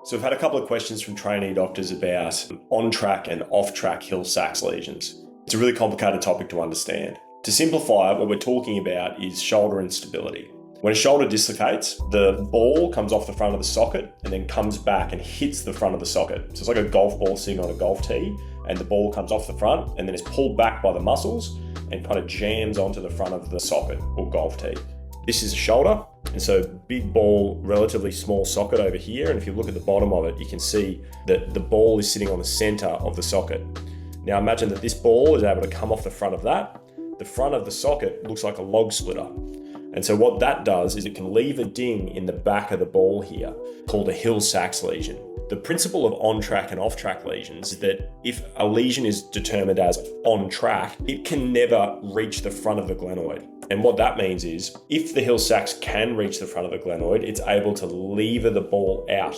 So I've had a couple of questions from trainee doctors about on-track and off-track Hill-Sachs lesions. It's a really complicated topic to understand. To simplify it, what we're talking about is shoulder instability. When a shoulder dislocates, the ball comes off the front of the socket and then comes back and hits the front of the socket. So it's like a golf ball sitting on a golf tee, and the ball comes off the front and then is pulled back by the muscles and kind of jams onto the front of the socket or golf tee. This is a shoulder, and so big ball, relatively small socket over here, and if you look at the bottom of it, you can see that the ball is sitting on the center of the socket. Now imagine that this ball is able to come off the front of that. The front of the socket looks like a log splitter. And so what that does is it can leave a ding in the back of the ball here called a Hill-Sachs lesion. The principle of on-track and off-track lesions is that if a lesion is determined as on-track, it can never reach the front of the glenoid. And what that means is if the Hill-Sachs can reach the front of the glenoid, it's able to lever the ball out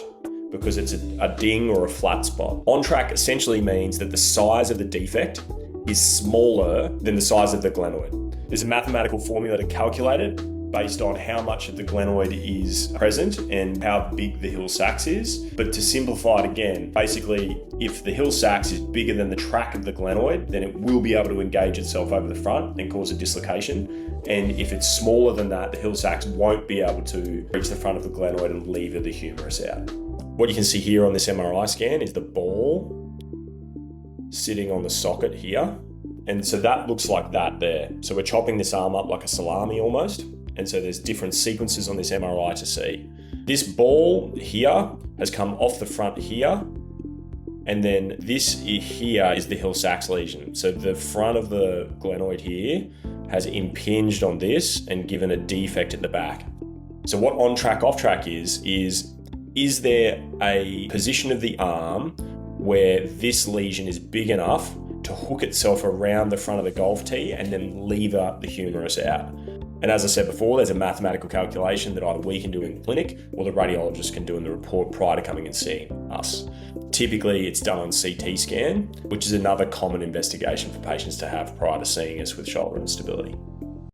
because it's a ding or a flat spot. On-track essentially means that the size of the defect is smaller than the size of the glenoid. There's a mathematical formula to calculate it based on how much of the glenoid is present and how big the Hill-Sachs is. But to simplify it again, basically, if the Hill-Sachs is bigger than the track of the glenoid, then it will be able to engage itself over the front and cause a dislocation. And if it's smaller than that, the Hill-Sachs won't be able to reach the front of the glenoid and lever the humerus out. What you can see here on this MRI scan is the ball sitting on the socket here. And so that looks like that there. So we're chopping this arm up like a salami almost. And so there's different sequences on this MRI to see. This ball here has come off the front here. And then this here is the Hill-Sachs lesion. So the front of the glenoid here has impinged on this and given a defect at the back. So what on-track, off-track is there a position of the arm where this lesion is big enough to hook itself around the front of the golf tee and then lever the humerus out? And as I said before, there's a mathematical calculation that either we can do in clinic or the radiologist can do in the report prior to coming and seeing us. Typically, it's done on CT scan, which is another common investigation for patients to have prior to seeing us with shoulder instability.